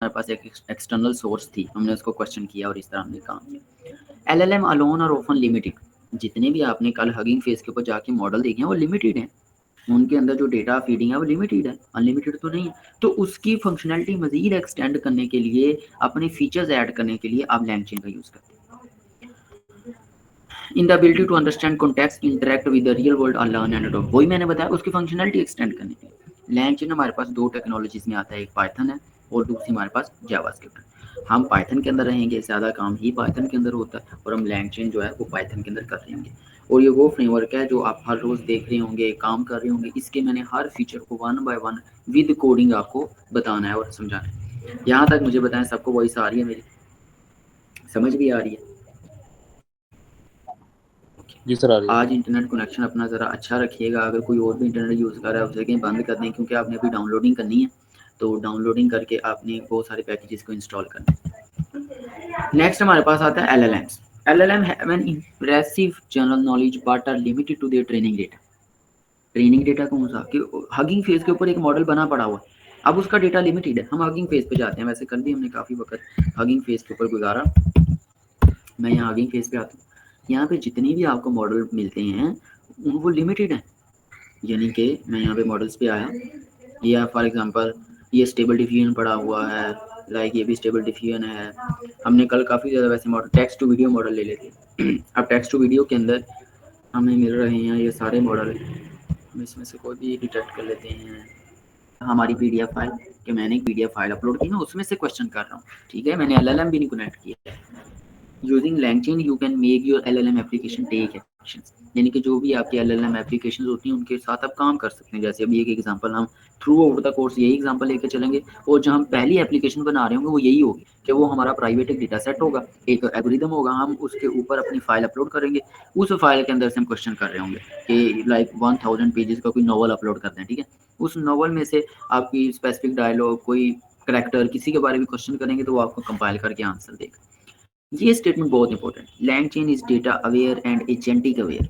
हमारे पास एक external source थी, हमने उसको क्वेश्चन किया और इस तरह हमने काम किया। LLM अलोन और ऑफन लिमिटेड, जितने भी आपने कल हगिंग फेस के ऊपर जाके मॉडल देखे हैं वो लिमिटेड हैं, उनके अंदर जो डेटा फीडिंग है वो लिमिटेड है, अनलिमिटेड तो नहीं है। तो उसकी फंक्शनैलिटी मज़ीद एक्सटेंड करने के लिए, अपने फीचर्स ऐड करने के लिए आप लैंगचेन का यूज़ करते हैं। In the ability to understand context, interact with the real world और लर्न एंड अडॉप्ट, वही मैंने बताया उसकी फंक्शनैलिटी एक्सटेंड करने के लिए। लैंगचेन हमारे पास दो टेक्नोलॉजीज में आता है, एक पाइथन है और दूसरी हमारे पास जावास्क्रिप्ट है। हम पाइथन के अंदर रहेंगे, ज़्यादा काम ही पाइथन के अंदर होता है और हम लैंगचेन जो है वो पाइथन के अंदर कर रहे होंगे। और ये वो फ्रेमवर्क है जो आप हर रोज़ देख रहे होंगे, काम कर रहे होंगे। इसके मैंने हर फीचर को one by one with coding आपको बताना है और समझाना है। यहाँ तक मुझे बताएं सबको वॉइस आ रही है, मेरी समझ भी आ रही है? जी सर, आ रही है। आज इंटरनेट कनेक्शन अपना ज़रा अच्छा रखिएगा। अगर कोई और भी इंटरनेट यूज़ कर रहा है उसे कहीं बंद कर दें, क्योंकि आपने अभी डाउनलोडिंग करनी है, तो डाउनलोडिंग करके आपने बहुत सारे पैकेजेस को इंस्टॉल करना है। नेक्स्ट हमारे पास आता है LLMs। LLM have an impressive general knowledge but are limited to their training data। Training data कौन सा कि हगिंग फेस के ऊपर एक मॉडल बना पड़ा हुआ है, अब उसका डेटा लिमिटेड है। हम हगिंग फेस पे जाते हैं, वैसे कल भी हमने काफ़ी वक्त हगिंग फेस के ऊपर गुजारा। मैं यहाँ हगिंग फेस पे आता हूँ, यहाँ पे जितने भी आपको मॉडल मिलते हैं वो लिमिटेड हैं। यानी कि मैं यहाँ पे मॉडल्स पे आया, या फॉर एग्जांपल ये स्टेबल डिफिजन पड़ा हुआ है, लाइक ये भी स्टेबल डिफिजन है। हमने कल काफ़ी ज़्यादा वैसे model text to video model ले लेते। अब टेक्स्ट टू वीडियो के अंदर हमें मिल रहे हैं ये सारे मॉडल, हम इसमें से कोई भी डिटेक्ट कर लेते हैं। हमारी PDF फाइल, कि मैंने एक PDF फाइल अपलोड की ना, उसमें से क्वेश्चन कर रहा हूँ, ठीक है, मैंने LLM भी नहीं कनेक्ट किया है। Using LangChain you can make your LLM application take actions, यानी कि जो भी आपकी LLM एप्लीकेशन होती हैं उनके साथ आप काम कर सकते हैं। जैसे अभी एक एग्जांपल हम थ्रू आउट द कोर्स यही एग्जांपल लेके चलेंगे, और जो हम पहली एप्लीकेशन बना रहे होंगे वो यही होगी कि वो हमारा प्राइवेट एक डेटा सेट होगा, एक एल्गोरिदम होगा, हम उसके ऊपर अपनी फाइल अपलोड करेंगे। उस फाइल के अंदर से हम क्वेश्चन कर रहे होंगे कि लाइक 1000 पेजेस का कोई नॉवल अपलोड करते हैं, ठीक है, उस नॉवल में से आपकी स्पेसिफिक डायलॉग, कोई करेक्टर, किसी के बारे में क्वेश्चन करेंगे तो वो आपको कंपाइल करके आंसर देगा। ये स्टेटमेंट बहुत important. LangChain is data aware and agentic aware.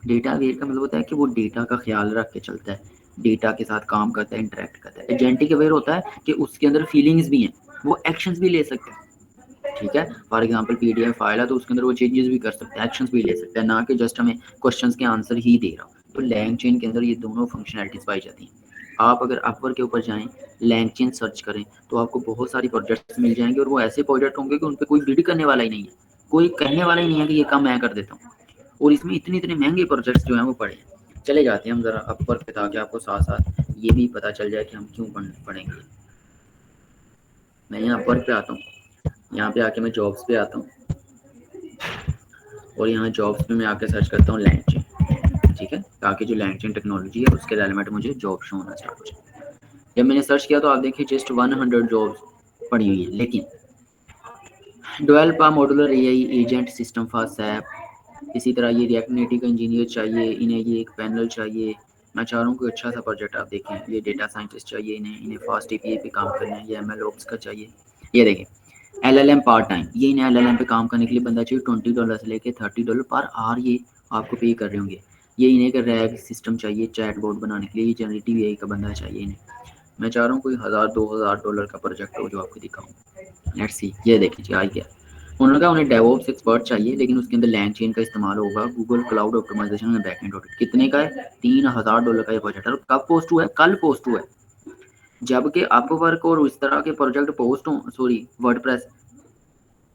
Data aware का मतलब होता है कि वो डेटा का ख्याल रख के चलता है, डेटा के साथ काम करता है, इंटरेक्ट करता है। एजेंटिक अवेयर होता है कि उसके अंदर फीलिंग्स भी हैं, वो एक्शंस भी ले सकते हैं, ठीक है। फॉर एग्जांपल PDF फाइल है तो उसके अंदर वो चेंजेस भी कर सकते हैं, एक्शंस भी ले सकते हैं, ना कि जस्ट हमें क्वेश्चंस के आंसर ही दे रहा हो। तो LangChain के अंदर ये दोनों फंक्शनैलिटीज पाई जाती हैं। आप अगर अपवर्क के ऊपर जाएं, LangChain सर्च करें तो आपको बहुत सारी प्रोजेक्ट्स मिल जाएंगे, और वो ऐसे प्रोजेक्ट होंगे कि उन पर कोई बिड करने वाला ही नहीं है, कोई कहने वाला ही नहीं है कि ये काम मैं कर देता हूँ। और इसमें इतने इतने महंगे प्रोजेक्ट्स जो हैं वो पड़े हैं। चले जाते हैं हम ज़रा अपवर्क पे, ताकि आपको साथ साथ ये भी पता चल जाए कि हम क्यों पढ़ेंगे। मैं यहाँ अपवर्क पे आता हूँ, यहाँ पे आके मैं जॉब्स पे आता हूँ, और यहाँ जॉब्स पे मैं आके सर्च करता हूँ LangChain, ठीक है, ताकि जो LangChain टेक्नोलॉजी है उसके रेलेवेंट मुझे जॉब शो होना स्टार्ट हो जाए। जब मैंने सर्च किया तो आप देखिए जस्ट 100 जॉब्स पड़ी हुई है। लेकिन develop a modular AI agent system for SAP, इसी तरह ये रिएक्ट नेटिव का इंजीनियर चाहिए, इन्हें ये एक पैनल चाहिए। मैं चाह रहा हूँ कोई अच्छा सा प्रोजेक्ट आप देखें, ये डेटा साइंटिस्ट चाहिए, इन्हें फास्ट API पे काम करना है, ये ML ओप्स का चाहिए। ये देखें LLM पार्ट टाइम, ये इन्हें LLM पे काम करने के लिए बंदा चाहिए $20 से लेके $30 पर आवर, ये आपको पे कर रहे होंगे। ये इन्हें एक रैग सिस्टम चाहिए चैट बोर्ड बनाने के लिए, ये जनरेटिव AI का बंदा चाहिए इन्हें। मैं चाह रहा हूँ कोई $1000-2000 का प्रोजेक्ट हो जो आपको दिखाऊँ। लेट्स सी, ये देखिए आ गया। उन्होंने कहा उन्हें डेवऑप्स एक्सपर्ट चाहिए, लेकिन उसके अंदर LangChain का इस्तेमाल होगा, गूगल क्लाउड ऑप्टिमाइजेशन में बैकएंड ऑडिट। कितने का है? $3000 का ये प्रोजेक्ट है। और कब पोस्ट हुआ है? कल पोस्ट हुआ है। जबकि अपवर्क और इस तरह के प्रोजेक्ट पोस्ट हो, sorry WordPress,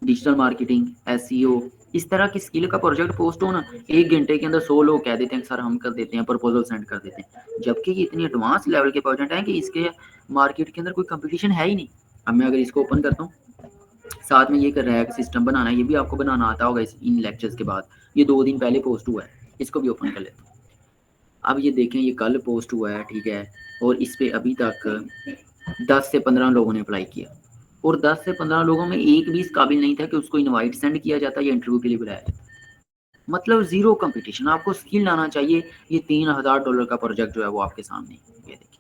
digital marketing, SEO, इस तरह की स्किल का प्रोजेक्ट पोस्ट हो ना, 1 घंटे के अंदर 100 लोग कह देते हैं सर हम कर देते हैं, प्रपोजल सेंड कर देते हैं। जबकि ये इतनी एडवांस लेवल के प्रोजेक्ट हैं कि इसके मार्केट के अंदर कोई कंपटीशन है ही नहीं। अब मैं अगर इसको ओपन करता हूँ, साथ में ये कर रहा है कि सिस्टम बनाना है, ये भी आपको बनाना आता होगा इन लेक्चर्स के बाद। ये 2 दिन पहले पोस्ट हुआ है, इसको भी ओपन कर लेता हूँ। अब ये देखें ये कल पोस्ट हुआ है, ठीक है, और इस पर अभी तक 10 से 15 लोगों ने अप्लाई किया, और 10 से 15 लोगों में एक भी इस काबिल नहीं था कि उसको इनवाइट सेंड किया जाता या इंटरव्यू के लिए बुलाया जाता। मतलब जीरो कंपटीशन, आपको स्किल लाना चाहिए। ये $3000 का प्रोजेक्ट जो है वो आपके सामने, ये देखिए,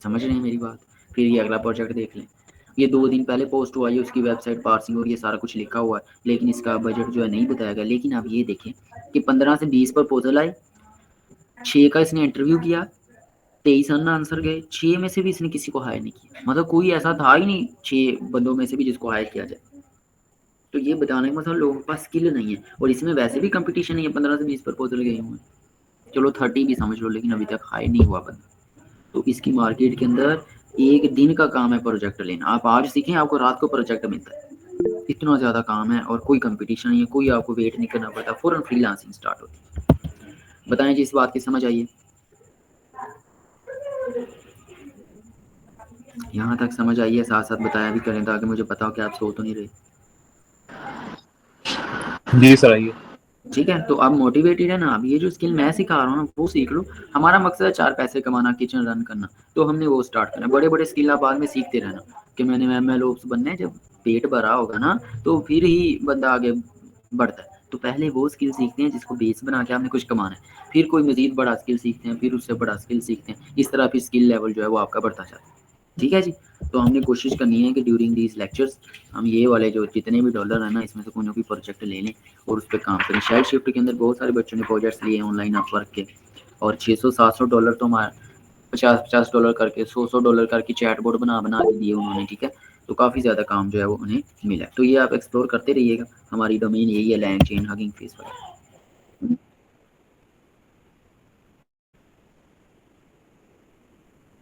समझ रहे हैं मेरी बात। फिर ये अगला प्रोजेक्ट देख लें, ये 2 दिन पहले पोस्ट हुआ है, उसकी वेबसाइट पार्सिंग और ये सारा कुछ लिखा हुआ है, लेकिन इसका बजट जो है नहीं बताया गया। लेकिन आप ये देखें कि 15 से 20 प्रपोजल आए, 6 का इसने इंटरव्यू किया, 23 आंसर गए, 6 में से भी इसने किसी को हायर नहीं किया, मतलब कोई ऐसा था ही नहीं 6 बंदों में से भी जिसको हायर किया जाए। तो ये बताने का मतलब लोगों के पास स्किल नहीं है, और इसमें वैसे भी कंपटीशन नहीं है, 15 से 20 प्रपोजल गए हुए हैं, चलो 30 भी समझ लो, लेकिन अभी तक हायर नहीं हुआ बंदा। तो इसकी मार्केट के अंदर एक दिन का काम है प्रोजेक्ट लेना, आप आज सीखें आपको रात को प्रोजेक्ट मिलता है, इतना ज़्यादा काम है और कोई कंपटीशन नहीं है, कोई आपको वेट नहीं करना पड़ता, फ़ौरन फ्रीलांसिंग स्टार्ट होती है। बताएं जी, इस बात की समझ आई है? यहाँ तक समझ आई है, साथ साथ बताया भी करें ताकि मुझे पता हो कि आप सो तो नहीं रहे। जी सर आइए। ठीक है, तो आप मोटिवेटेड है ना, अब ये जो स्किल मैं सिखा रहा हूँ ना वो सीख लो। हमारा मकसद है 4 पैसे कमाना, किचन रन करना, तो हमने वो स्टार्ट करना। बड़े बड़े स्किल आप बाद में सीखते रहना कि मैंने MLOps बनना है, जब पेट भरा होगा ना तो फिर ही बंदा आगे बढ़ता है। तो पहले वो स्किल सीखते हैं जिसको बेस बना के आपने कुछ कमाना है, फिर कोई मजीद बड़ा स्किल सीखते हैं, फिर उससे बड़ा स्किल सीखते हैं, इस तरह फिर स्किल लेवल जो है वो आपका बढ़ता जाता है। ठीक है जी, तो हमने कोशिश करनी है कि ड्यूरिंग दीज लेक्चर्स हम ये वाले जो जितने भी डॉलर है ना इसमें से कोई ना कोई प्रोजेक्ट ले लें और उस पर काम करें। शेयर शिफ्ट के अंदर बहुत सारे बच्चों ने प्रोजेक्ट्स लिए ऑनलाइन अपवर्क के, और 600-700 डॉलर तो हमारे 50-50 डॉलर करके 100-100 डॉलर करके चैटबॉट बना के दिए उन्होंने। ठीक है, तो काफ़ी ज़्यादा काम जो है वो उन्हें मिला। तो ये आप एक्सप्लोर करते रहिएगा, हमारी डोमेन यही है, लैंग चेन हगिंग फेस वगैरह।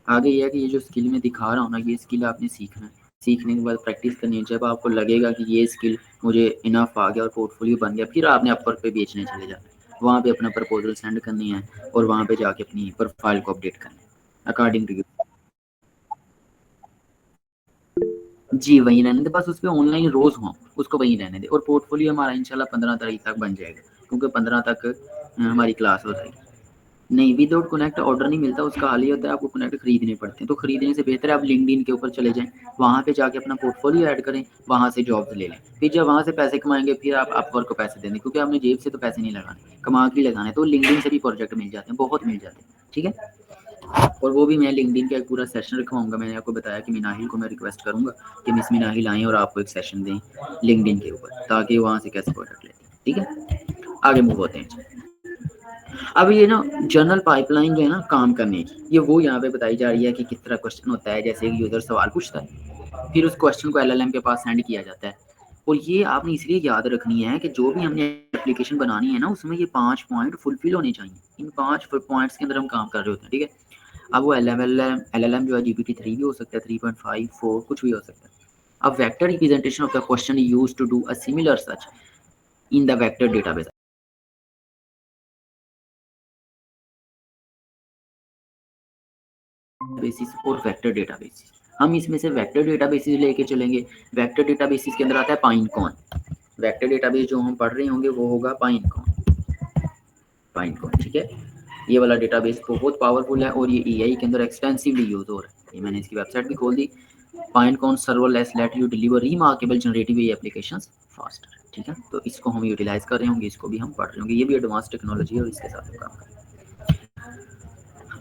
आगे ये है कि ये जो स्किल मैं दिखा रहा हूँ ना, ये स्किल आपने सीखना है, सीखने के बाद प्रैक्टिस करनी है। जब आपको लगेगा कि ये स्किल मुझे इनफ आ गया और पोर्टफोलियो बन गया, फिर आपने अपवर्क पे बेचने चले जाना है, वहाँ पे अपना प्रपोजल सेंड करनी है और वहाँ पे जाके अपनी प्रोफाइल को अपडेट करना है अकॉर्डिंग टू यू। जी वहीं रहने दे, बस उस पर ऑनलाइन रोज हो, उसको वहीं रहने दे, और पोर्टफोलियो हमारा इंशाल्लाह 15 तारीख तक बन जाएगा, क्योंकि 15 तक हमारी क्लास हो जाएगी। नहीं, विदाउट कनेक्ट ऑर्डर नहीं मिलता, उसका हाल ही होता है आपको कनेक्ट खरीदने पड़ते हैं। तो खरीदने से बेहतर है आप लिंक्डइन के ऊपर चले जाएं, वहाँ पे जाके अपना पोर्टफोलियो ऐड करें, वहाँ से जॉब्स ले लें, फिर जब वहाँ से पैसे कमाएंगे फिर आप अपवर्क को पैसे देंगे, क्योंकि आपने जेब से तो पैसे नहीं लगाने, कमा के लगाने। तो लिंक्डइन से भी प्रोजेक्ट मिल जाते हैं, बहुत मिल जाते हैं। ठीक है, और वो भी मैं लिंक्डइन का एक पूरा सेशन रखवाऊंगा। मैंने आपको बताया कि मिनाहिल को मैं रिक्वेस्ट करूंगा कि मिस मिनाहिल आएँ और आपको एक सेशन दें लिंक्डइन के ऊपर, ताकि वहाँ से कैसे प्रोडक्ट लेते हैं। ठीक है, आगे मूव होते हैं। अब ये ना जनरल पाइपलाइन जो है ना काम करने की, ये वो यहाँ पे बताई जा रही है कि किस तरह क्वेश्चन होता है। जैसे एक यूजर सवाल पूछता है, फिर उस क्वेश्चन को LLM के पास सेंड किया जाता है, और ये आपने इसलिए याद रखनी है कि जो भी हमने एप्लीकेशन बनानी है ना उसमें ये 5 पॉइंट फुलफिल होने चाहिए। इन 5 पॉइंट्स के अंदर हम काम कर रहे होते हैं। ठीक है, अब वो LLM जो है GPT-3 भी हो सकता है, 3.5 4 कुछ भी हो सकता है। अब vector representation of the question used to do a similar search in the vector databases और वेक्टर डेटाबेसिस। हम इसमें से वेक्टर डेटाबेसिस लेके चलेंगे। वेक्टर डेटाबेसिस के अंदर आता है पाइनकॉन। वेक्टर डेटाबेस जो हम पढ़ रहे होंगे वो होगा पाइनकॉन। ठीक है, ये वाला डेटाबेस बहुत पावरफुल है और ये AI के अंदर एक्सटेंसिवली यूज हो रहा है। ये मैंने इसकी वेबसाइट भी खोल दी। Pinecone serverless let you deliver remarkable generative AI applications faster. ठीक है, तो इसको हम यूटिलाइज कर रहे होंगे, इसको भी हम पढ़ रहे होंगे। ये भी एडवांस टेक्नोलॉजी है और इसके साथ हम काम करेंगे।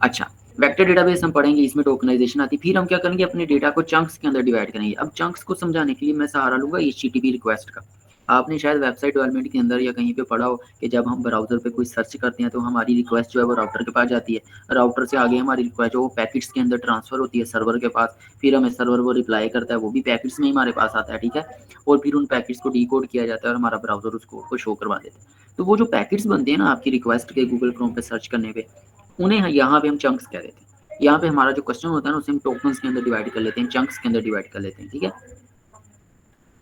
अच्छा, वेक्टर डेटाबेस हम पढ़ेंगे, इसमें टोकनाइजेशन आती है। फिर हम क्या करेंगे, अपने डेटा को चंक्स के अंदर डिवाइड करेंगे। अब चंक्स को समझाने के लिए मैं सहारा लूंगा HTTP रिक्वेस्ट का। आपने शायद वेबसाइट डेवलपमेंट के अंदर या कहीं पे पढ़ा हो कि जब हम ब्राउजर पे कोई सर्च करते हैं तो हमारी रिक्वेस्ट जो है वो राउटर के पास जाती है, राउटर से आगे हमारी रिक्वेस्ट जो वो पैकेट्स के अंदर ट्रांसफर होती है सर्वर के पास, फिर हमें सर्वर वो रिप्लाई करता है, वो भी पैकेट्स में ही हमारे पास आता है। ठीक है, और फिर उन पैकेट्स को डिकोड किया जाता है और हमारा ब्राउजर उस कोड को शो करवा देता है। तो वो जो पैकेट्स बनते हैं ना आपकी रिक्वेस्ट के गूगल क्रोम पे सर्च करने पे, उन्हें यहाँ पे हम चंक्स कह देते हैं। यहाँ पे हमारा जो क्वेश्चन होता है ना उसे हम टोकन्स के अंदर डिवाइड कर लेते हैं, चंक्स के अंदर डिवाइड कर लेते हैं। ठीक है,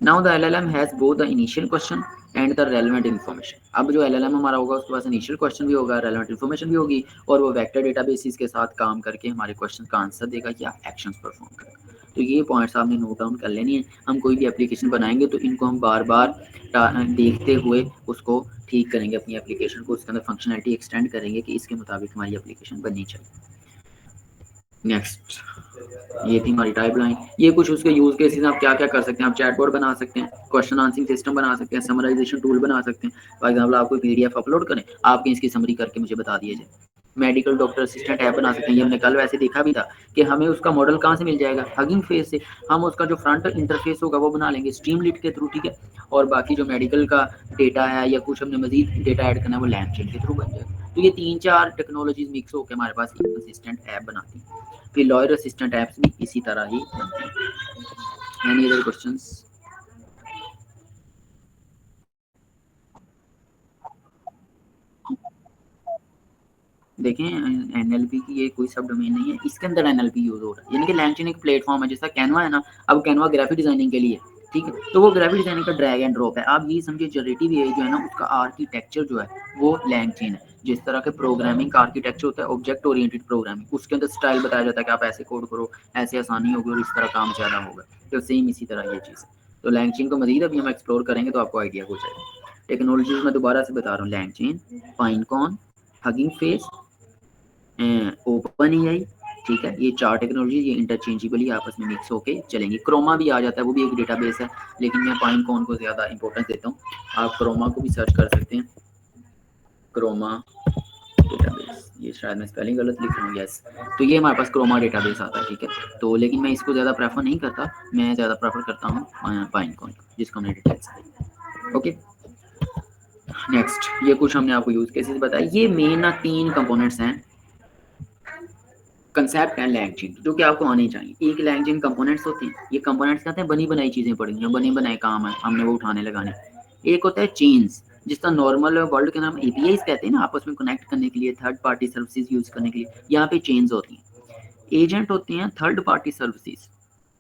now the LLM has both the initial question and the relevant information. अब जो LLM हमारा होगा उसके पास इनिशियल क्वेश्चन भी होगा, रेलेवेंट इन्फॉर्मेशन भी होगी, और वो वेक्टर डेटाबेसिस के साथ काम करके हमारे क्वेश्चन का आंसर देगा या एक्शंस परफॉर्म करेगा। तो ये पॉइंट्स आपने नोट डाउन कर लेनी है। हम कोई भी एप्लीकेशन बनाएंगे तो इनको हम बार बार देखते हुए उसको ठीक करेंगे, अपनी एप्लीकेशन को उसके अंदर फंक्शनलिटी एक्सटेंड करेंगे कि इसके मुताबिक हमारी एप्लीकेशन बननी चाहिए। नेक्स्ट, ये थी हमारी टाइपलाइन। ये कुछ उसके यूज केसेस आप क्या क्या कर सकते हैं। आप चैटबॉट बना सकते हैं, क्वेश्चन आंसरिंग सिस्टम बना सकते हैं, समराइजेशन टूल बना सकते हैं। फॉर एग्जांपल आप कोई PDF अपलोड करें, आपकी इसकी समरी करके मुझे बता दीजिए। मेडिकल डॉक्टर असिस्टेंट ऐप बना सकते हैं। ये हमने कल वैसे देखा भी था कि हमें उसका मॉडल कहाँ से मिल जाएगा, हगिंग फेस से। हम उसका जो फ्रंट इंटरफेस होगा वो बना लेंगे स्ट्रीमलीट के थ्रू। ठीक है, और बाकी जो मेडिकल का डेटा है या कुछ हमने मजीद डेटा ऐड करना है वो लैंगचेन के थ्रू बन जाएगा। तो ये 3-4 टेक्नोलॉजीज मिक्स होकर हमारे पास एक असिस्टेंट ऐप बनाती है। फिर लॉयर असिस्टेंट ऐप्स भी इसी तरह ही बनती हैं। Any other questions? देखें, एनएलपी की ये कोई सब डोमेन नहीं है, इसके अंदर एनएलपी यूज हो रहा है, यानी कि लैंगचेन एक प्लेटफॉर्म है, जैसा कैनवा है ना। अब कैनवा ग्राफिक डिजाइनिंग के लिए, ठीक है, तो वो ग्राफिक डिजाइनिंग का ड्रैग एंड ड्रॉप है। आप ये समझिए जनरेटिव एआई जो है ना, उसका आर्किटेक्चर जो है वो लैंगचेन है। जिस तरह के प्रोग्रामिंग का आर्किटेक्चर होता है ऑब्जेक्ट ओरिएंटेड प्रोग्रामिंग, उसके अंदर स्टाइल बताया जाता है कि आप ऐसे कोड करो, ऐसे आसानी होगी और इस तरह काम ज़्यादा होगा। तो सेम इसी तरह ये चीज़ है। तो लैंगचेन को मजीद अभी हम एक्सप्लोर करेंगे तो आपको आइडिया हो जाएगा। टेक्नोलॉजीज में दोबारा से बता रहा हूँ, LangChain, Pinecone, Hugging Face, OpenAI, ठीक है, ये 4 टेक्नोलॉजी ये इंटरचेंजेबली आपस में मिक्स होके चलेंगी। क्रोमा भी आ जाता है, वो भी एक डेटाबेस है, लेकिन मैं पाइनकॉन को ज़्यादा इंपॉर्टेंस देता हूँ। आप क्रोमा को भी सर्च कर सकते हैं, क्रोमा डेटाबेस। ये शायद मैं स्पेलिंग गलत लिख रहा हूँ, यस। तो ये हमारे पास क्रोमा डेटाबेस आता है, ठीक है। तो लेकिन मैं इसको ज़्यादा प्रेफर नहीं करता, मैं ज़्यादा प्रेफर करता हूँ पाइनकॉन, जिसको हमने डिटेल्स। ओके, नेक्स्ट, ये कुछ हमने आपको यूज़ केसेस बताए। ये मेन ना 3 कंपोनेंट्स हैं, कंसेप्ट है लैंगचेन, जो कि आपको आने चाहिए। एक लैंगचेन कंपोनेंट्स होते हैं, ये कंपोनेंट्स कहते हैं बनी बनाई चीज़ें पड़ी हैं, बने बनाए काम है, हमने वो उठाने लगाने। एक होता है चेन्स, जिसका नॉर्मल वर्ल्ड के नाम एपीआईज कहते हैं ना, आपस में कनेक्ट करने के लिए, थर्ड पार्टी सर्विसेज यूज़ करने के लिए, यहाँ पे चेन्स होती हैं। एजेंट होते हैं थर्ड पार्टी सर्विसेज,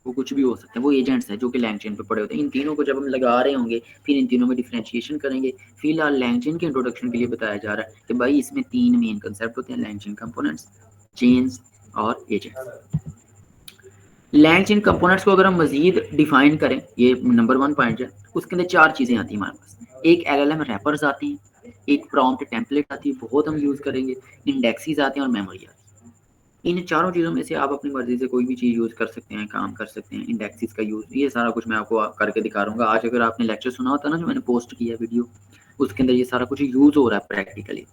वो कुछ भी हो सकते हैं, वो एजेंट्स हैं जो कि लैंगचेन पे पड़े होते हैं। इन तीनों को जब हम लगा रहे होंगे, फिर इन तीनों में डिफरेंशिएशन करेंगे। फिलहाल लैंगचेन के इंट्रोडक्शन के लिए बताया जा रहा है कि भाई इसमें 3 मेन कंसेप्ट होते हैं, लैंगचेन कंपोनेंट्स, चेन्स और एजेंट्स। लैंगचेन कंपोनेंट्स को अगर हम मजीद डिफाइन करें, ये नंबर 1 पॉइंट है, उसके अंदर 4 चीज़ें आती हैं हमारे पास। एक एलएलएम रैपर्स आती हैं, एक प्रॉम्प्ट टेम्पलेट आती है, बहुत हम यूज़ करेंगे, इंडेक्सेस आते हैं और मेमोरी आती है। इन चारों चीज़ों में से आप अपनी मर्जी से कोई भी चीज़ यूज़ कर सकते हैं, काम कर सकते हैं। इंडेक्सेस का यूज़, ये सारा कुछ मैं आपको करके दिखा रहा हूँ। आज अगर आपने लेक्चर सुना होता ना, जो मैंने पोस्ट किया वीडियो, उसके अंदर ये सारा कुछ यूज़ हो रहा है प्रैक्टिकली।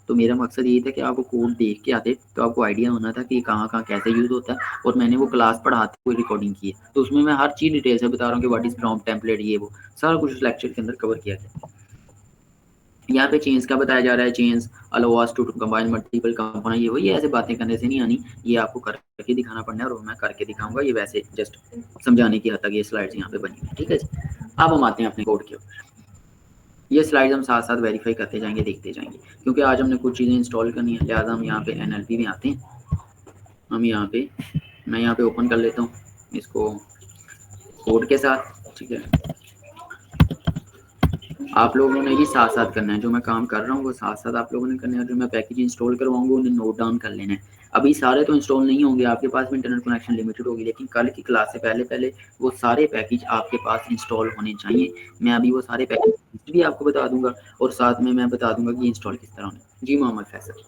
तो मेरा मकसद यही था कि आपको कोड देख के आते तो आपको आइडिया होना था कि कहाँ कहाँ कैसे यूज़ होता है। और मैंने वो क्लास पढ़ाते हुए रिकॉर्डिंग की है, तो उसमें मैं हर चीज़ डिटेल से बता रहा हूँ कि व्हाट इज़ प्रॉम्प्ट टेम्पलेट, ये वो सारा कुछ उस लेक्चर के अंदर कवर किया गया। यहाँ पे चेंज का बताया जा रहा है, change allow us to combine multiple component, ये वही ऐसे बातें करने से नहीं आनी, ये आपको करके दिखाना पड़ना है और मैं करके दिखाऊंगा। ये वैसे जस्ट समझाने की हद तक ये स्लाइड्स यहाँ पे बनी है, ठीक है जी। अब हम आते हैं अपने कोड के ऊपर। ये स्लाइड्स हम साथ साथ वेरीफाई करते जाएंगे, देखते जाएंगे, क्योंकि आज हमने कुछ चीज़ें इंस्टॉल करनी है, लिहाजा हम यहाँ पे एनएलपी में आते हैं। हम यहाँ पे, मैं यहाँ पे ओपन कर लेता हूँ इसको कोड के साथ, ठीक है। आप लोगों ने भी साथ साथ करना है, जो मैं काम कर रहा हूँ वो साथ साथ आप लोगों ने करना है, जो मैं पैकेज इंस्टॉल करवाऊंगा उन्हें नोट डाउन कर लेना है। अभी सारे तो इंस्टॉल नहीं होंगे, आपके पास भी इंटरनेट कनेक्शन लिमिटेड होगी, लेकिन कल की क्लास से पहले पहले वो सारे पैकेज आपके पास इंस्टॉल होने चाहिए। मैं अभी वो सारे पैकेज भी आपको बता दूंगा और साथ में मैं बता दूंगा कि इंस्टॉल किस तरह होने। जी मोहम्मद फैसल।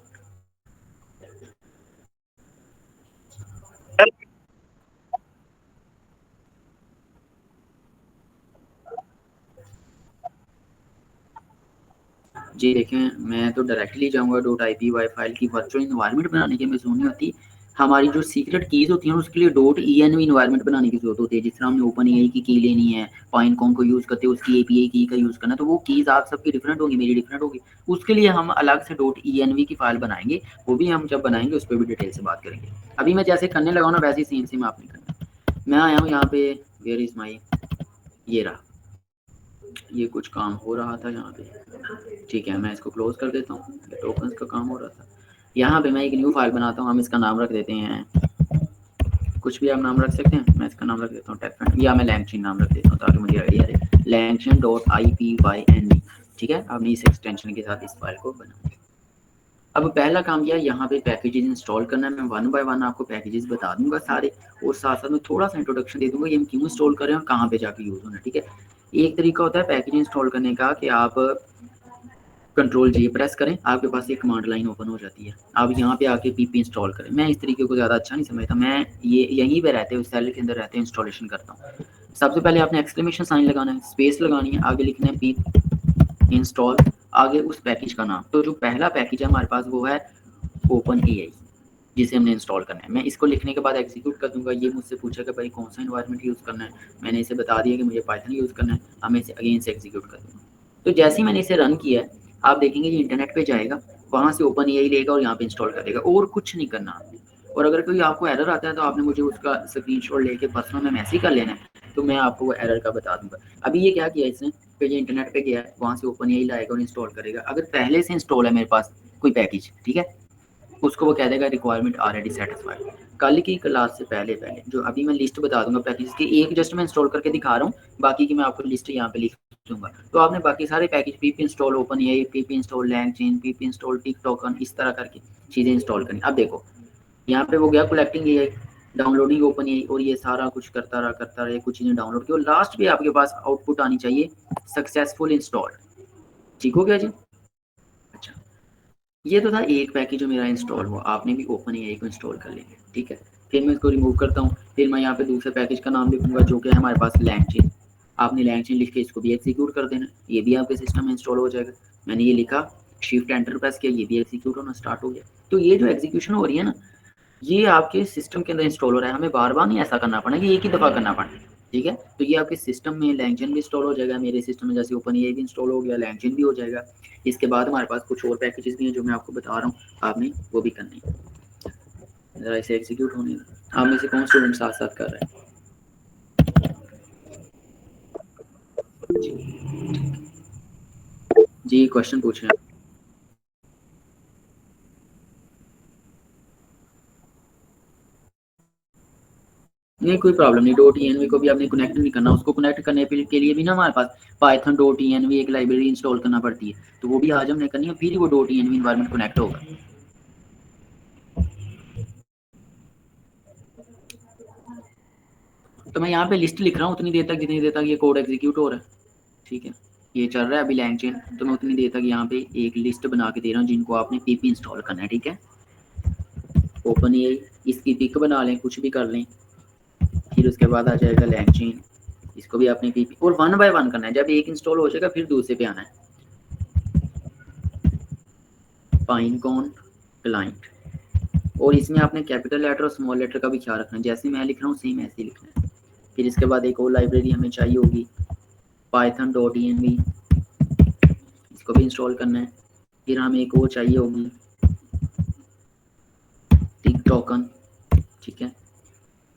जी देखें, मैं तो डायरेक्टली जाऊँगा .ipy फाइल की वर्चुअल इन्वायरमेंट बनाने की हमें ज़रूरत नहीं होती। हमारी जो सीक्रेट कीज़ होती हैं उसके लिए .env इन्वायरमेंट बनाने की ज़रूरत होती है। जिस तरह हमने ओपन एआई की लेनी है, पाइनकॉन को यूज़ करते हैं उसकी एपीआई की का यूज़ करना है, तो वो कीज़ आप सबकी डिफरेंट होगी, मेरी डिफरेंट होगी। उसके लिए हम अलग से .env की फाइल बनाएंगे, वो भी हम जब बनाएंगे उस पर भी डिटेल से बात करेंगे। अभी मैं जैसे करने लगा ना वैसे ही सेम सेम आपने करना। मैं आया हूँ यहाँ पे, वेयर इज़ माई, ये रहा, ये कुछ काम हो रहा था यहाँ पे, ठीक है। मैं इसको क्लोज कर देता हूँ, टोकन्स का काम हो रहा था। यहाँ पे मैं एक न्यू फाइल बनाता हूँ, हम इसका नाम रख देते हैं, कुछ भी आप नाम रख सकते हैं, मैं इसका नाम रख देता हूँ टेक्स्ट, या मैं लैंगचेन नाम रख देता हूँ ताकि मुझे आइडिया रहे, लैंगचेन.ipyn, ठीक है। अब मैं इस एक्सटेंशन के साथ इस फाइल को बनाऊँ। अब पहला काम किया, यहाँ पे पैकेजेस इंस्टॉल करना है। मैं 1 बाय 1 आपको पैकेजेस बता दूंगा सारे, और साथ साथ में थोड़ा सा इंट्रोडक्शन दे दूंगा ये हम क्यों इंस्टॉल करें और कहाँ पे जाके यूज़ होना है, ठीक है। एक तरीका होता है पैकेज इंस्टॉल करने का कि आप कंट्रोल जी प्रेस करें, आपके पास एक कमांड लाइन ओपन हो जाती है, आप यहाँ पे आके पीपी इंस्टॉल करें। मैं इस तरीके को ज़्यादा अच्छा नहीं समझता, मैं ये यहीं पे रहते हुए सेल के अंदर रहते इंस्टॉलेशन करता हूँ। सबसे पहले आपने एक्सक्लेमेशन साइन लगाना है, स्पेस लगानी है, आगे लिखना है पीप इंस्टॉल, आगे उस पैकेज का नाम। तो जो पहला पैकेज है हमारे पास वो है ओपन एआई, जिसे हमने इंस्टॉल करना है। मैं इसको लिखने के बाद एग्जीक्यूट कर दूंगा। ये मुझसे पूछेगा भाई कौन सा इन्वायरमेंट यूज़ करना है, मैंने इसे बता दिया कि मुझे पाइथन यूज़ करना है। अब मैं इसे अगेन से एग्जीक्यूट कर दूँगा। तो जैसे ही मैंने इसे रन किया है, आप देखेंगे ये इंटरनेट पे जाएगा वहाँ से ओपन एआई लेगा और यहाँ पे इंस्टॉल करेगा, और कुछ नहीं करना आपने। और अगर कोई आपको एरर आता है तो आपने मुझे उसका स्क्रीनशॉट लेके पर्सनल में मैसेज कर लेना है, तो मैं आपको वो एरर का बता दूंगा। अभी ये क्या किया इसने, कि ये इंटरनेट पे गया है, वहाँ से ओपन एआई लाएगा और इंस्टॉल करेगा। अगर पहले से इंस्टॉल है मेरे पास कोई पैकेज, ठीक है, उसको वो कह देगा रिक्वायरमेंट ऑलरेडी सेटिस्फाइड। कल की क्लास से पहले पहले जो अभी मैं लिस्ट बता दूंगा पैकेज की, एक जस्ट मैं इंस्टॉल करके दिखा रहा हूँ, बाकी की मैं आपको लिस्ट यहाँ पे लिख दूंगा। तो आपने बाकी सारे package pip install, OpenAI, pip install LangChain, pip install tiktoken, इस तरह करके चीज़ें इंस्टॉल करनी। अब देखो यहाँ पे वो गया collecting AI, downloading open AI, और ये सारा कुछ करता रहा, कुछ चीज़ें डाउनलोड की, और लास्ट पे आपके पास आउटपुट आनी चाहिए सक्सेसफुल इंस्टॉल। ठीक हो गया जी? अच्छा, ये तो था एक पैकेज जो मेरा इंस्टॉल हुआ, आपने भी ओपन एआई को इंस्टॉल कर लिया, ठीक है। फिर मैं इसको रिमूव करता हूँ, फिर मैं यहाँ पे दूसरे पैकेज का नाम लिखूंगा जो कि है हमारे पास लैंगचेन। आपने लैंगचेन लिख के इसको भी एग्जीक्यूट कर देना, ये भी आपके सिस्टम में इंस्टॉल हो जाएगा। मैंने ये लिखा, शिफ्ट एंटर प्रेस किया, ये भी एग्जीक्यूट होना स्टार्ट हो गया। तो ये जो एग्जीक्यूशन हो रही है ना, ये आपके सिस्टम के अंदर इंस्टॉल हो रहा है, हमें बार बार नहीं ऐसा करना पड़ेगा, एक ही दफ़ा करना पड़ेगा, ठीक है। तो ये आपके सिस्टम में लैंगचेन भी इंस्टॉल हो जाएगा, मेरे सिस्टम में जैसे ओपन एआई भी इंस्टॉल हो गया, लैंगचेन भी हो जाएगा। इसके बाद हमारे पास कुछ और पैकेजेस भी हैं जो मैं आपको बता रहा हूँ, आपने वो भी करनी है। ज़रा इसे एग्जीक्यूट होने, आप में से कौन स्टूडेंट साथ साथ कर रहे हैं? जी क्वेश्चन पूछ रहे हैं। नहीं कोई प्रॉब्लम नहीं, डॉट ई को भी आपने कनेक्ट नहीं करना, उसको कनेक्ट करने के लिए भी ना हमारे पास पाइथन डॉट ई एक लाइब्रेरी इंस्टॉल करना पड़ती है, तो वो भी आज हमने करनी है, फिर ही वो डॉट ई इन्वायरमेंट कनेक्ट होगा। तो मैं यहाँ पे लिस्ट लिख रहा हूँ उतनी देर तक जितनी देर तक ये कोड एग्जीक्यूट हो रहा है, ठीक है। ये चल रहा है अभी लैंगचेन, तो मैं उतनी देर तक यहाँ पे एक लिस्ट बना के दे रहा हूँ जिनको आपने पीपी इंस्टॉल करना है, ठीक है। ओपन एआई, इसकी पिक बना लें, कुछ भी कर लें, फिर उसके बाद आ जाएगा लैंगचेन, इसको भी आपने पीपी, और वन बाय वन करना है, जब एक इंस्टॉल हो जाएगा फिर दूसरे पे आना है। पाइनकॉन क्लाइंट, और इसमें आपने कैपिटल लेटर और स्मॉल लेटर का भी ख्याल रखना है, जैसे मैं लिख रहा हूँ सेम ऐसे ही लिखना है। फिर इसके बाद एक और लाइब्रेरी हमें चाहिए होगी पाइथन डॉट ई, इसको भी इंस्टॉल करना है। फिर हमें एक और चाहिए होगी टिक टोकन, ठीक है।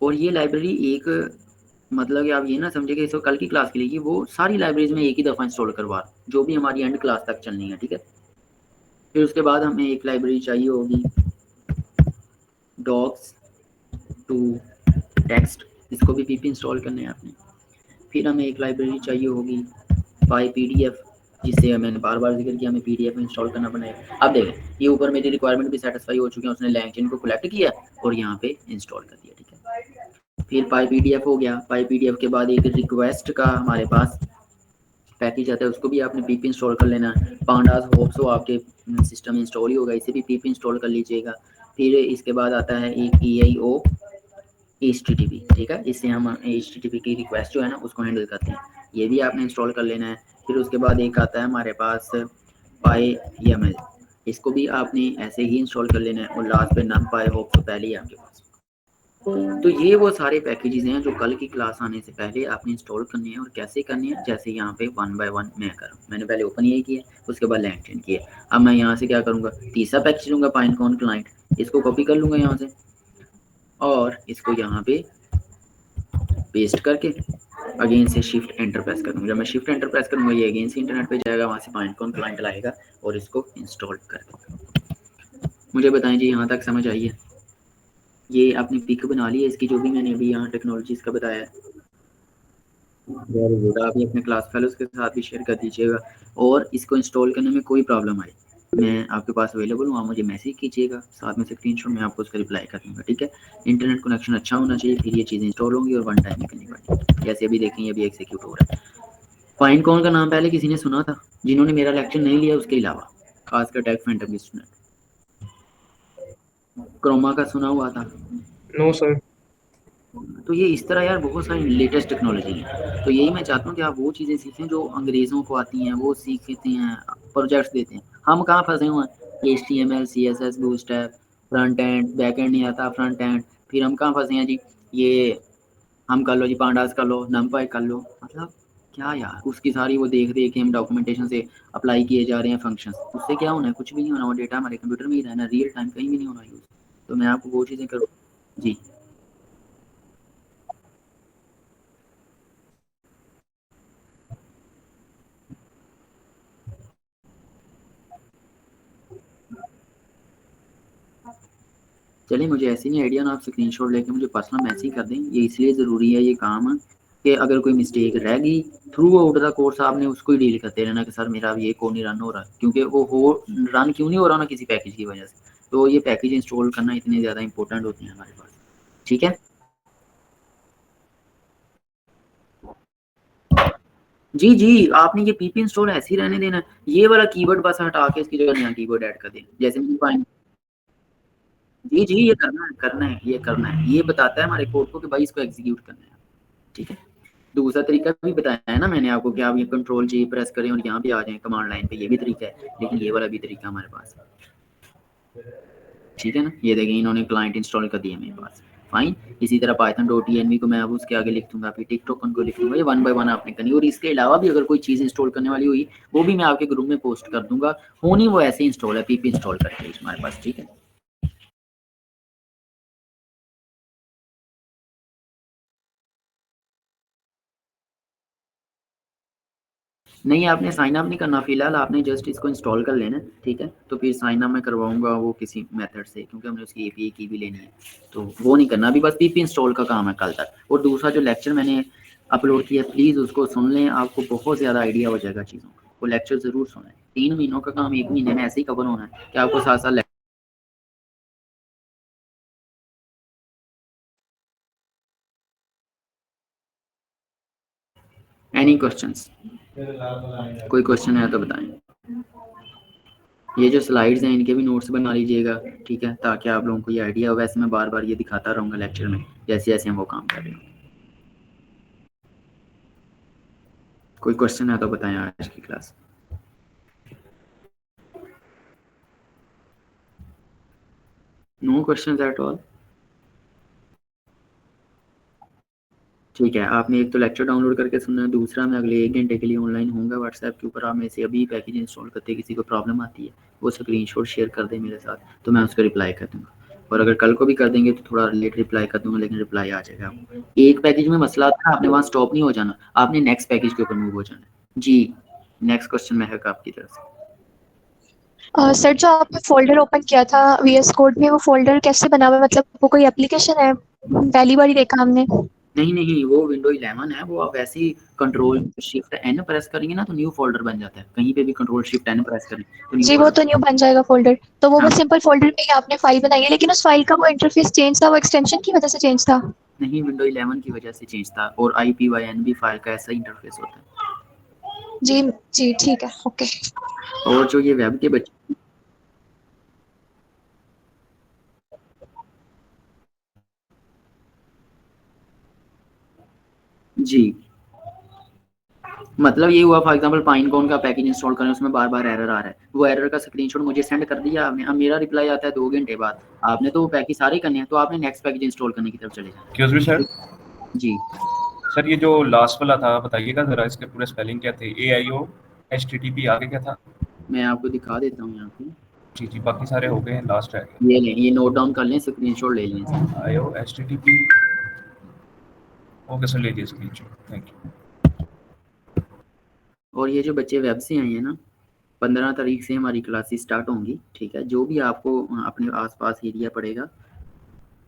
और ये लाइब्रेरी एक, मतलब कि आप ये ना समझे कि इसको कल की क्लास के लिए वो सारी लाइब्रेरीज में एक ही दफ़ा इंस्टॉल करवा, जो भी हमारी एंड क्लास तक चलनी है, ठीक है। फिर उसके बाद हमें एक लाइब्रेरी चाहिए होगी डॉक्स टू टेक्स्ट, इसको भी पीपी इंस्टॉल करने हैं आपने। फिर हमें एक लाइब्रेरी चाहिए होगी पाई पीडीएफ, जिससे मैंने बार बार जिक्र किया, हमें पीडीएफ इंस्टॉल करना पड़ेगा। अब देखें ये ऊपर मेरी रिक्वायरमेंट भी सेटिस्फाई हो चुकी है, उसने लैंगचेन को कलेक्ट किया और यहाँ पे इंस्टॉल कर दिया, ठीक है। फिर पाई पीडीएफ हो गया, पाई पीडीएफ के बाद एक रिक्वेस्ट का हमारे पास पैकेज आता है, उसको भी आपने पीपी इंस्टॉल कर लेना। पांडास होप्स हो आपके सिस्टम में इंस्टॉल ही होगा, इसे भी पीपी इंस्टॉल कर लीजिएगा। फिर इसके बाद आता है एक ई आई ओ HTTP, ठीक है, इससे हम HTTP की रिक्वेस्ट जो है ना उसको हैंडल करते हैं, ये भी आपने इंस्टॉल कर लेना है। फिर उसके बाद एक आता है हमारे पास पाई YAML, इसको भी आपने ऐसे ही इंस्टॉल कर लेना है, और लास्ट पे नम पाई होप तो पहले ही आपके पास। तो ये वो सारे पैकेजेस हैं जो कल की क्लास आने से पहले आपने इंस्टॉल करने हैं, और कैसे करने हैं, जैसे यहाँ पे वन बाय वन मैं करूँ। मैंने पहले ओपन ये किया, उसके बाद लैंगचेन किया। अब मैं यहाँ से क्या करूँगा, तीसरा पैकेज लूँगा पाइनकॉन क्लाइंट, इसको कॉपी कर लूँगा यहाँ से, और इसको यहाँ पे पेस्ट करके अगेन से शिफ्ट एंटर प्रेस करूँगा। जब मैं शिफ्ट एंटर प्रेस करूँगा ये अगेन से इंटरनेट पे जाएगा, वहाँ से पाइनकॉन क्लाइंट लाएगा और इसको इंस्टॉल कर देगा। मुझे बताएं जी यहाँ तक समझ आई है? ये आपने पिक बना ली है इसकी, जो भी मैंने अभी यहाँ टेक्नोलॉजीज का बताया है। वेरी गुड, आप ये अपने क्लास फेलोज के साथ भी शेयर कर दीजिएगा, और इसको इंस्टॉल करने में कोई प्रॉब्लम आए मैं आपके पास अवेलेबल हूँ, आप मुझे मैसेज कीजिएगा, साथ में स्क्रीनशॉट मैं आपको उसका रिप्लाई कर दूँगा, ठीक है। इंटरनेट कनेक्शन अच्छा होना चाहिए, फिर ये चीज़ें इंस्टॉल होंगी और वन टाइम में करनी पड़ेगी। जैसे अभी देखें ये भी एग्जीक्यूट हो रहा है। पाइनकॉन का नाम पहले किसी ने सुना था? जिन्होंने मेरा लेक्चर नहीं लिया उसके अलावा, खासकर टेक फैंटम स्टूडेंट। क्रोमा का सुना हुआ था? No sir. तो ये इस तरह यार बहुत सारी लेटेस्ट टेक्नोलॉजी है, तो यही मैं चाहता हूँ कि आप वो चीज़ें सीखें जो अंग्रेज़ों को आती हैं, वो सीखते हैं, प्रोजेक्ट्स देते हैं। हम कहाँ फंसे हुए हैं, HTML CSS bootstrap, front end back and नहीं आता, फ्रंट एंड, फिर हम कहाँ फंसे हैं जी, ये हम कर लो जी पांडास कर लो, नमपाई कर लो, मतलब क्या यार, उसकी सारी वो देख रही है कि हम डॉक्यूमेंटेशन से अप्लाई किए जा रहे हैं फंक्शंस, उससे क्या होना है, कुछ भी नहीं होना, वो डेटा हमारे कंप्यूटर में ही रहना, रियल टाइम कहीं भी नहीं होना यूज़। तो मैं आपको वो चीज़ें करूँ। जी चलिए, मुझे ऐसे नहीं आइडिया ना, आप स्क्रीनशॉट लेके मुझे पर्सनल मैसेज कर दें, ये इसलिए ज़रूरी है ये काम कि अगर कोई मिस्टेक रह गई थ्रू आउट द कोर्स आपने उसको ही डील करते रहना कि सर मेरा अब ये कोड नहीं रन हो रहा, क्योंकि वो हो रन क्यों नहीं हो रहा ना किसी पैकेज की वजह से। तो ये पैकेज इंस्टॉल करना इतने ज़्यादा इंपॉर्टेंट होती हैं हमारे पास। ठीक है। जी जी, आपने ये पीपी इंस्टॉल ऐसे ही रहने देना है, ये वाला कीवर्ड बस हटा के इसकी जगह नया कीवर्ड ऐड कर दें, जैसे जी जी, ये करना है, करना है, ये करना है, ये बताता है हमारे कोड को कि भाई इसको एग्जीक्यूट करना है। ठीक है। दूसरा तरीका भी बताया है ना मैंने आपको कि आप ये कंट्रोल जी प्रेस करें और यहाँ पे आ जाएं कमांड लाइन पे, ये भी तरीका है, लेकिन ये वाला भी तरीका हमारे पास है। ठीक है ना, ये देखें इन्होंने क्लाइंट इंस्टॉल कर दिया मेरे पास। फाइन। इसी तरह पाइथन डॉट ई को मैं अब उसके आगे लिख दूंगा, फिर टिकटॉक उनको लिख दूंगा, ये वन बाय वन आपने करनी। और इसके अलावा भी अगर कोई चीज़ इंस्टॉल करने वाली हुई वो भी मैं आपके ग्रुप में पोस्ट कर दूंगा, होनी वो ऐसे इंस्टॉल है, पीपी इंस्टॉल करके हमारे पास। ठीक है। नहीं, आपने साइन अप नहीं करना फिलहाल, आपने जस्ट इसको इंस्टॉल कर लेना। ठीक है, तो फिर साइन अप मैं करवाऊंगा वो किसी मेथड से, क्योंकि हमने उसकी एपीआई की भी लेनी है, तो वो नहीं करना अभी, बस पीपी इंस्टॉल का काम है कल तक। और दूसरा जो लेक्चर मैंने अपलोड किया प्लीज़ उसको सुन लें, आपको बहुत ज़्यादा आइडिया हो जाएगा चीज़ों का, वो लेक्चर ज़रूर सुनें। 3 महीनों का काम 1 महीने में ऐसे ही कवर होना है कि आपको साथ साथ। Any questions? कोई क्वेश्चन है तो बताएं। ये जो स्लाइड्स हैं इनके भी नोट्स बना लीजिएगा। ठीक है, ताकि आप लोगों को ये आइडिया हो। वैसे मैं बार बार ये दिखाता रहूँगा लेक्चर में जैसे जैसे हम वो काम कर रहे हो। कोई क्वेश्चन है तो बताएं आज की class. No question at all? ठीक है, आपने एक तो लेक्चर डाउनलोड करके सुनना है, दूसरा मैं अगले 1 घंटे के लिए ऑनलाइन होऊंगा व्हाट्सएप के ऊपर। आप में से अभी पैकेज इंस्टॉल करते किसी को प्रॉब्लम आती है वो स्क्रीनशॉट शेयर कर दे मेरे साथ, तो मैं उसका रिप्लाई कर दूंगा। और अगर कल को भी कर देंगे तो थोड़ा लेट रिप्लाई कर दूंगा, लेकिन रिप्लाई आ जाएगा आपको। एक पैकेज में मसला आता है, आपने वहाँ स्टॉप नहीं हो जाना, आपने नेक्स्ट पैकेज के ऊपर मूव हो जाना है। जी, नेक्स्ट क्वेश्चन महक आपकी तरफ से। सर जो आपने फ़ोल्डर ओपन किया था वीएस कोड में, वो फ़ोल्डर कैसे बना हुआ है? मतलब वो कोई एप्लीकेशन है? पहली बार ही देखा हमने। नहीं नहीं, वो विंडो 11 है, वो आप वैसे ही कंट्रोल शिफ्ट एन प्रेस करेंगे ना तो न्यू फोल्डर बन जाता है, कहीं पे भी कंट्रोल शिफ्ट एन प्रेस करें तो न्यू जी, वो फोल्डर। तो न्यू बन जाएगा फ़ोल्डर। तो वो हाँ। बस सिंपल फ़ोल्डर में ही आपने फ़ाइल बनाई है, लेकिन उस फ़ाइल का वो इंटरफ़ेस चेंज था, वो एक्सटेंशन की वज़ह से चेंज था? नहीं, विंडो 11 की वजह से चेंज था, और IPYNB फाइल का ऐसा इंटरफेस होता है। जी, जी, ठीक है, ओके। और जो ये वेब के बच्चे। जी, मतलब ये हुआ फॉर एग्जांपल पाइनकॉन का पैकेज इंस्टॉल करें, उसमें बार बार एरर आ रहा है, वो एरर का स्क्रीनशॉट मुझे सेंड कर दिया आपने, अब मेरा रिप्लाई आता है 2 घंटे बाद, आपने तो वो पैकेज सारे करने हैं, तो आपने नेक्स्ट पैकेज इंस्टॉल करने की तरफ चले एक्सक्यूज मी सर। जाना। जी, सर ये जो लास्ट वाला था बताइएगा ज़रा, इसके पूरे स्पेलिंग क्या थे? AIO HTTP आगे क्या था? मैं आपको दिखा देता हूँ यहाँ पे। जी जी, बाकी सारे हो गए हैं, लास्ट रह ये लें, ये नोट डाउन कर लें, स्क्रीनशॉट ले लें इसका। गया। IO HTTP। ओके सर, ले लिया स्क्रीनशॉट, थैंक यू। और ये जो बच्चे वेब से आए हैं ना, 15 तारीख से हमारी क्लासेस स्टार्ट होंगी। ठीक है, जो भी आपको अपने आसपास एरिया पड़ेगा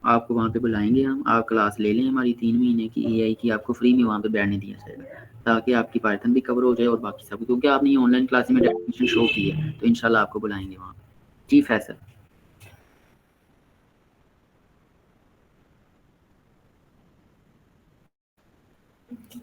आपको वहाँ पे बुलाएंगे हम, आप क्लास ले लें हमारी 3 महीने की AI की, आपको फ्री में वहाँ पे बैठने दिया जाएगा, ताकि आपकी पाइथन भी कवर हो जाए और बाकी सब, क्योंकि आपने ये ऑनलाइन क्लास में डेडिकेशन शो की है, तो इंशाल्लाह आपको बुलाएंगे वहाँ पे। जी फैसल।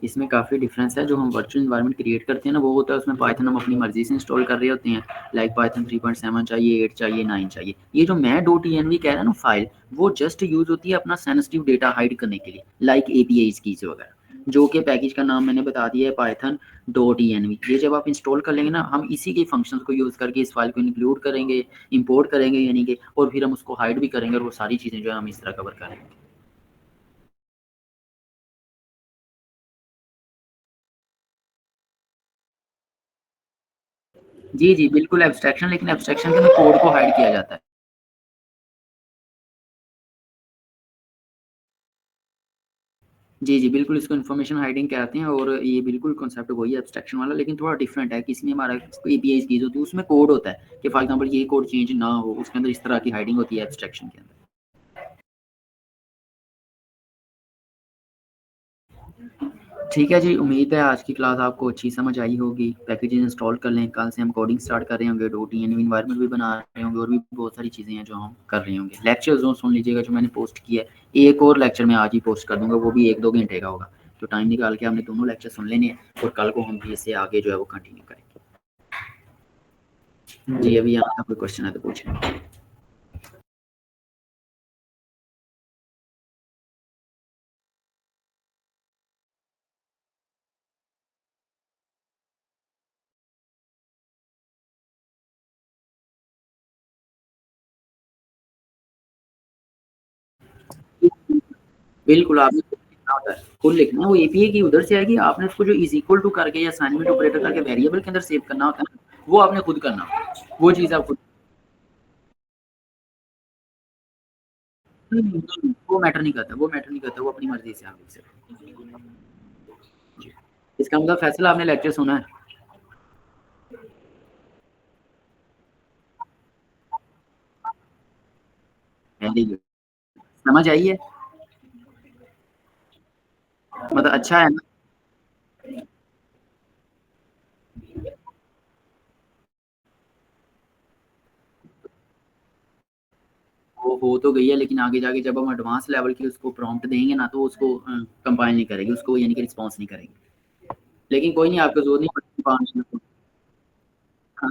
इसमें काफ़ी डिफरेंस है, जो हम वर्चुअल इन्वायरमेंट क्रिएट करते हैं ना वो होता है उसमें पाइथन हम अपनी मर्जी से इंस्टॉल कर रहे होते हैं, लाइक पाइथन 3.7 चाहिए, 8 चाहिए, 9 चाहिए। ये जो मैं डॉट env कह रहा है ना फाइल, वो जस्ट यूज होती है अपना सेंसिटिव डेटा हाइड करने के लिए, लाइक APIs कीज वगैरह, जो कि पैकेज का नाम मैंने बता दिया है पाइथन डॉट env। ये जब आप इंस्टॉल कर लेंगे ना, हम इसी के फंक्शंस को यूज़ करके इस फाइल को इंक्लूड करेंगे, इंपोर्ट करेंगे यानी कि, और फिर हम उसको हाइड भी करेंगे, और वो सारी चीज़ें जो है हम इस तरह कवर करेंगे। जी जी बिल्कुल एब्स्ट्रैक्शन, लेकिन एब्स्ट्रैक्शन के अंदर कोड को हाइड किया जाता है। जी जी बिल्कुल, इसको इन्फॉर्मेशन हाइडिंग कहते हैं और ये बिल्कुल कॉन्सेप्ट वही है एब्स्ट्रैक्शन वाला, लेकिन थोड़ा डिफरेंट है कि इसमें हमारा एपीआई कीज होती है, उसमें कोड होता है कि फॉर एग्जांपल ये कोड चेंज ना हो, उसके अंदर इस तरह की हाइडिंग होती है एब्स्ट्रैक्शन के अंदर। ठीक है जी, उम्मीद है आज की क्लास आपको अच्छी समझ आई होगी। पैकेजेस इंस्टॉल कर लें, कल से हम कोडिंग स्टार्ट कर रहे होंगे, डॉट एनवायरनमेंट भी बना रहे होंगे और भी बहुत सारी चीज़ें हैं जो हम कर रहे होंगे। लेक्चर जो सुन लीजिएगा जो मैंने पोस्ट किया है, एक और लेक्चर मैं आज ही पोस्ट कर दूंगा, वो भी 1-2 घंटे का होगा। तो टाइम निकाल के हमने दोनों लेक्चर सुन लेने हैं और कल को हम भी इससे आगे जो है वो कंटिन्यू करेंगे। जी अभी आपका कोई क्वेश्चन है तो पूछें। बिल्कुल, आपने लिखना होता है, खुद लिखना है, वो एपीआई की उधर से आएगी, आपने उसको जो इज़ इक्वल टू करके या असाइनमेंट ऑपरेटर करके वेरिएबल के अंदर सेव करना होता है ना, वो आपने खुद करना होता है, वो चीज़ आप खुद। वो मैटर नहीं करता, वो मैटर नहीं करता, वो अपनी मर्ज़ी से आप लिख सकते हैं। जी, इसका मतलब फैसल आपने लेक्चर सुना है? वेरी गुड, समझ आई है? मतलब अच्छा है ना? वो हो तो गई है, लेकिन आगे जाके जब हम एडवांस लेवल की उसको प्रॉम्प्ट देंगे ना, तो उसको कंपाइल नहीं करेगी, उसको यानी कि रिस्पॉन्स नहीं करेगी। लेकिन कोई नहीं, आपको ज़रूरत नहीं पड़ती 5 मिनट। हाँ,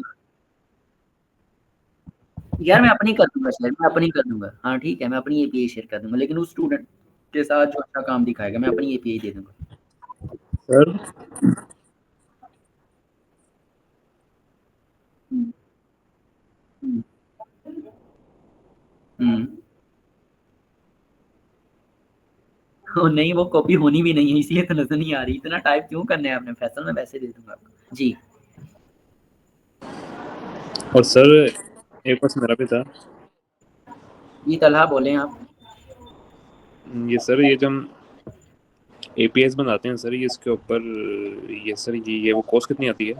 यार मैं अपनी कर दूँगा शेयर, मैं अपनी कर दूँगा। हाँ, ठीक है, मैं अपनी एपीआई शेयर कर दूँगा, लेकिन उस स्टूडेंट के साथ जो अच्छा काम दिखाएगा, मैं अपनी एपीआई दे दूँगा। सर हुँ, हुँ, हुँ। ओह नहीं, वो कॉपी होनी भी नहीं है, इसलिए तो नज़र नहीं आ रही। इतना टाइप क्यों करना है आपने फैसल, मैं वैसे दे दूँगा आपको। जी। और सर एक क्वेश्चन मेरा भी था। जी, तलहा बोलें आप। ये सर ये जो हम एपीएस बनाते हैं सर, ये इसके ऊपर ये सर ये वो कॉस्ट कितनी आती है?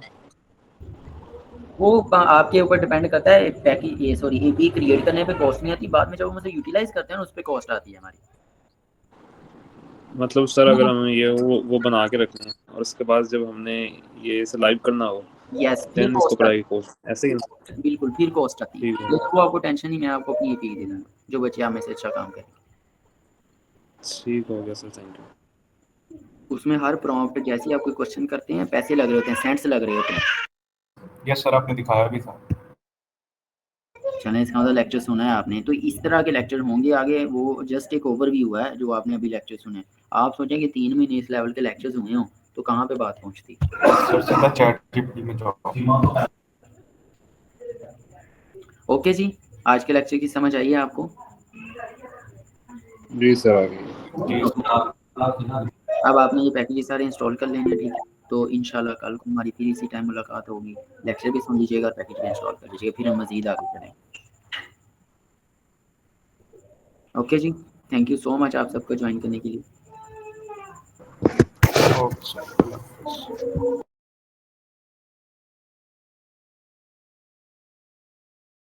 वो आपके ऊपर डिपेंड करता है, पैकेज ये सॉरी एपीआई क्रिएट करने पे कॉस्ट नहीं आती, बाद में जब हम उसे यूटिलाइज़ करते हैं ना, उस पे कॉस्ट आती है हमारी। मतलब सर अगर हम ये वो बना के रखें और उसके बाद जब हमने ये इसे लाइव करना हो, यस, फिर देन इसको कॉस्ट पड़ेगी आती कॉस्ट, ऐसे ही? है। बिल्कुल, फिर कॉस्ट आती है। ठीक है, लेकिन वो आपको टेंशन नहीं, मैं आपको अपनी एपीआई दे दूँगा, जो बच्चे आप में से अच्छा काम करें। ठीक हो गया सर, थैंक यू। उसमें हर प्रॉम्प्ट जैसे ही आप कोई क्वेश्चन करते हैं, पैसे लग रहे होते हैं, सेंट्स लग रहे होते हैं। यस सर, आपने दिखाया भी था। चलें, इसका मतलब लेक्चर सुना है आपने, तो इस तरह के लेक्चर होंगे आगे। वो जस्ट एक ओवरव्यू है जो आपने अभी लेक्चर सुने। आप सोचें कि 3 महीने इस लेवल के लेक्चर्स हुए हों, तो कहाँ पे बात पहुँचती। सर सीधा चैट जीपीटी में जाओ। ओके जी, आज के लेक्चर की समझ आई है आपको? जी सर, आ गई। जी अब आपने ये पैकेजेस सारे इंस्टॉल कर लेने हैं, ठीक है? तो इंशाल्लाह कल को हमारी फिर इसी टाइम मुलाकात होगी। लेक्चर भी सुन लीजिएगा, पैकेज भी इंस्टॉल कर लीजिएगा, फिर हम मज़ीद आगे चलेंगे। ओके जी, थैंक यू सो मच आप सबको ज्वाइन करने के लिए। Okay sir.